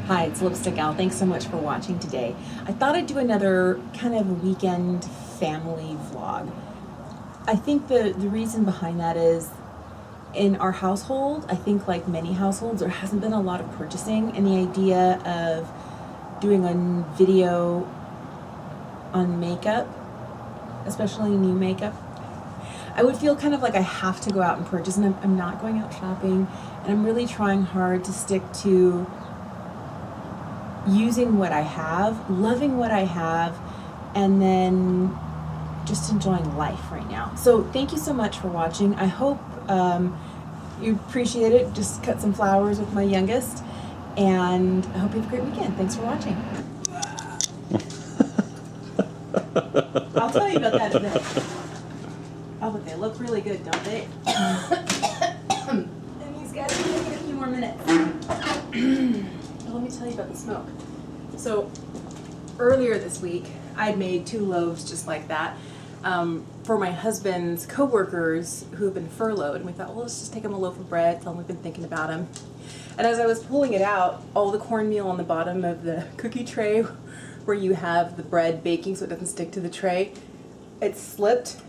Hi, it's Lipstick Al. Thanks so much for watching today. I thought I'd do another kind of weekend family vlog. I think the reason behind that is in our household, I think like many households, there hasn't been a lot of purchasing, and the idea of doing a video on makeup, especially new makeup, I would feel kind of like I have to go out and purchase, and I'm not going out shopping, and I'm really trying hard to stick to using what I have, loving what I have, and then just enjoying life right now. So thank you so much for watching. I hope you appreciate it. Just cut some flowers with my youngest, and I hope you have a great weekend. Thanks for watching. I'll tell you about that in a minute. Oh, but they look really good, don't they? And these guys are taking a few more minutes. Let me tell you about the smoke. So earlier this week, I'd made 2 loaves just like that for my husband's co-workers who have been furloughed. And we thought, well, let's just take them a loaf of bread, tell them we've been thinking about them. And as I was pulling it out, all the cornmeal on the bottom of the cookie tray where you have the bread baking so it doesn't stick to the tray, it slipped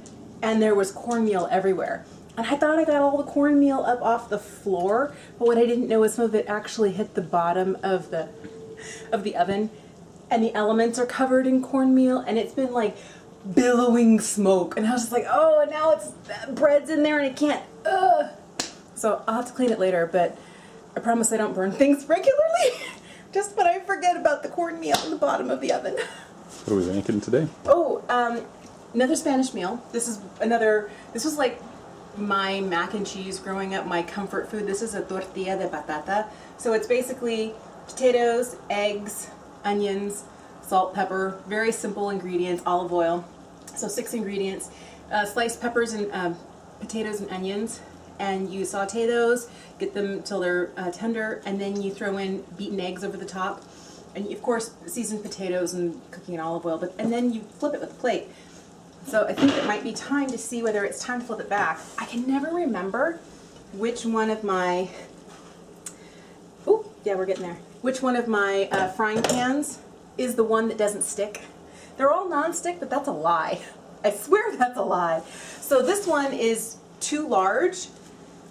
and there was cornmeal everywhere. And I thought I got all the cornmeal up off the floor, but what I didn't know is some of it actually hit the bottom of the oven, and the elements are covered in cornmeal, and it's been like billowing smoke. And I was just like, oh, and now it's bread's in there and it can't. So I'll have to clean it later, but I promise I don't burn things regularly. Just when I forget about the cornmeal in the bottom of the oven. What are we making today? Oh, another Spanish meal. This was like my mac and cheese growing up, my comfort food. This is a tortilla de patata. So it's basically potatoes, eggs, onions, salt, pepper, very simple ingredients, olive oil. So 6 ingredients, sliced peppers and potatoes and onions, and you saute those, get them till they're tender, and then you throw in beaten eggs over the top, and of course seasoned potatoes and cooking in olive oil, and then you flip it with a plate. So I think it might be time to see whether it's time to flip it back. I can never remember which one of my, oh yeah, we're getting there. Which one of my frying pans is the one that doesn't stick. They're all non-stick, but that's a lie. I swear that's a lie. So this one is too large,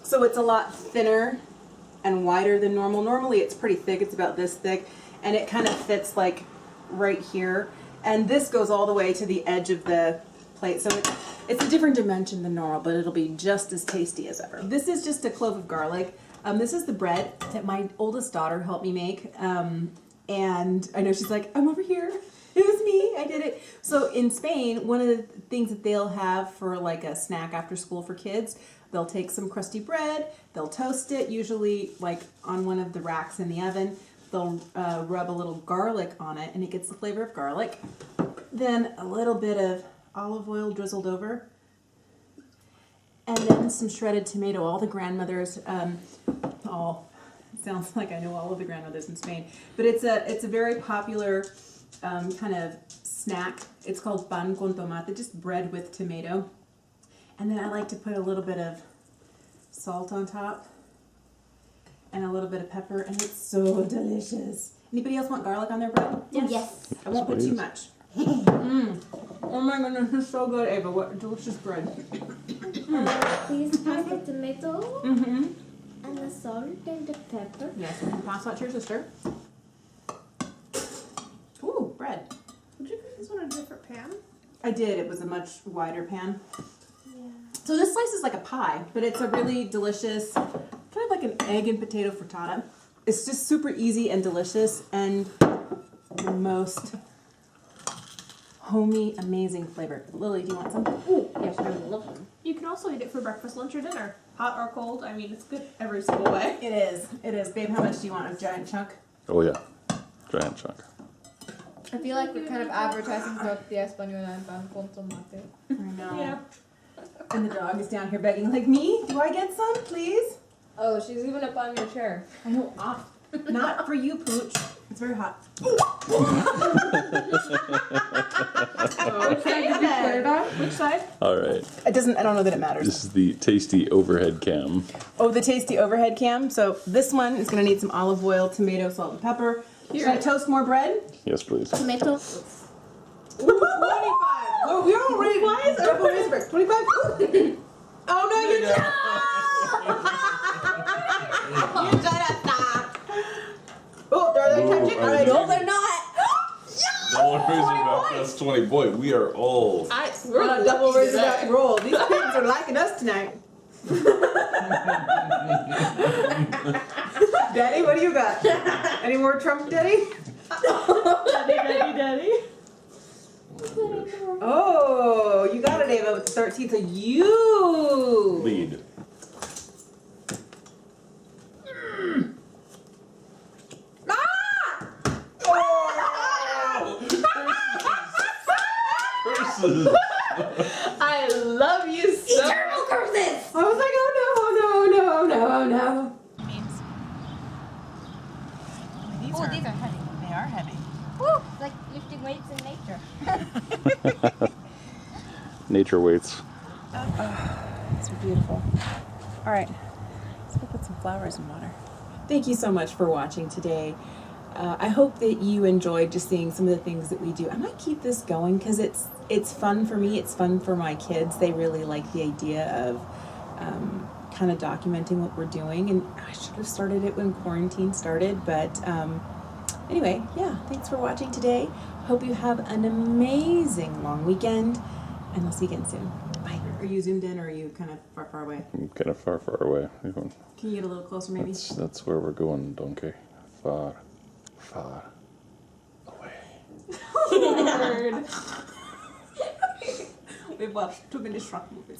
so it's a lot thinner and wider than normal. Normally it's pretty thick, it's about this thick, and it kind of fits like right here. And this goes all the way to the edge of the plate, so it's a different dimension than normal, but it'll be just as tasty as ever. This is just a clove of garlic. This is the bread that my oldest daughter helped me make, and I know she's like, I'm over here. It was me, I did it. So in Spain, one of the things that they'll have for like a snack after school for kids, they'll take some crusty bread, they'll toast it, usually like on one of the racks in the oven. They'll rub a little garlic on it, and it gets the flavor of garlic. Then a little bit of olive oil drizzled over, and then some shredded tomato. All the grandmothers, sounds like I know all of the grandmothers in Spain, but it's a very popular kind of snack. It's called pan con tomate, just bread with tomato. And then I like to put a little bit of salt on top and a little bit of pepper, and it's so delicious. Anybody else want garlic on their bread? Yes. I won't put too much. Oh my goodness, this is so good, Ava. What delicious bread. Please pass the tomato and the salt and the pepper. Yes, and pass that to your sister. Ooh, bread. Did you put this on a different pan? I did. It was a much wider pan. Yeah. So this slice is like a pie, but it's a really delicious, kind of like an egg and potato frittata. It's just super easy and delicious, and the most homey, amazing flavor. Lily, do you want some? Ooh, yes, I would love them. You can also eat it for breakfast, lunch, or dinner. Hot or cold. I mean, it's good every single way. It is. It is. Babe, how much do you want? A giant chunk? Oh yeah, giant chunk. I feel like we're kind of advertising tortilla española and pan con tomate. I know. Yeah. And the dog is down here begging, like, me? Do I get some, please? Oh, she's even up on your chair. I know. Not for you, Pooch. It's very hot. Which side? All right. It doesn't. I don't know that it matters. This is the tasty overhead cam. Oh, the tasty overhead cam. So this one is going to need some olive oil, tomato, salt, and pepper. Should I toast more bread? Yes, please. Tomato. 25. Oh, we already. Why is it? 25. Oh no, you did. You got it. Oh, are they touching? All right. No, they're not. No one raising about plus 20. Boy, we are all. We're on a double Razorback roll. These pigs are liking us tonight. Daddy, what do you got? Any more Trump, Daddy? Daddy. Oh, you got it, Ava, with the 13th. So you Lead. Curses. I love you so. Eternal curses. I was like, oh no. Oh, these are heavy. They are heavy. Woo, like lifting weights in nature. Nature waits. These are beautiful. All right, let's go put some flowers in water. Thank you so much for watching today. I hope that you enjoyed just seeing some of the things that we do. I might keep this going because it's fun for me. It's fun for my kids. They really like the idea of kind of documenting what we're doing. And I should have started it when quarantine started. But anyway, yeah, thanks for watching today. Hope you have an amazing long weekend. And I'll see you again soon. Bye. Are you zoomed in or are you kind of far away? I'm kind of far away. Can you get a little closer maybe? That's where we're going, donkey. Far away. We've watched too many Shrek movies.